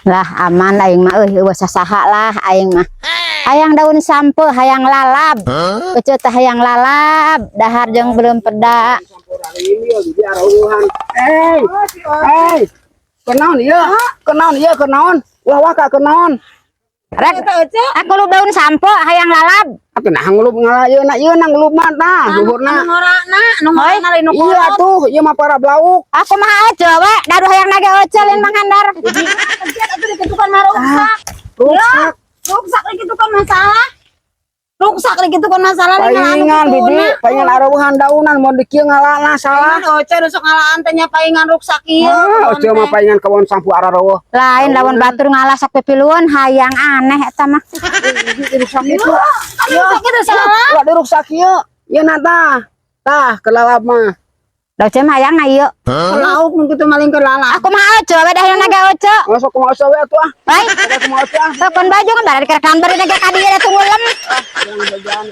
Lah aman aing mah eueuh saha lah aing mah. Hayang daun sampo, hayang lalab. Keceu teh hayang lalab, dahar jeung belum peda. Kenaon ieu? Kenaon ieu? Kenaon? Wah ka kenaon? Rek, aku lu daun sampo hayang lalab. Atuh nah ngulup ngalayeuna ieu na ngulup mah tah luhurna. Nu ngorana lain nu Iya tuh, ieu mah para blauk. Aku mah aja we, daru hayang nage ocelin Mang Handar. Atuh diketukan mah rusak. Rusak. Rusak diketukan masalah. Rusak diketukan masalah Paingan bidi, paingan arawuhan daunan mun di kieu ngalana salah. Oce rusuk ngalaan teh nya paingan rusak ieu. Oce mah paingan kawon sampu ararawuh. Lain lawan batur ngalasak pipiluan hayang aneh eta mah. Rusak itu. Rusak itu salah. Ulah dirusak ieu. Ieu na tah. Tah kelalap mah. Da cem hayang na ieu. Lauk mun kitu maling kelala. Aku mah aja we dah hayang nage oce. Masuk kumaha we atuh ah. Baik. Ada kumaha ah. Tekon baju kan bareng di kerekan bari nage ka dieu da tunggulem. Yang bagian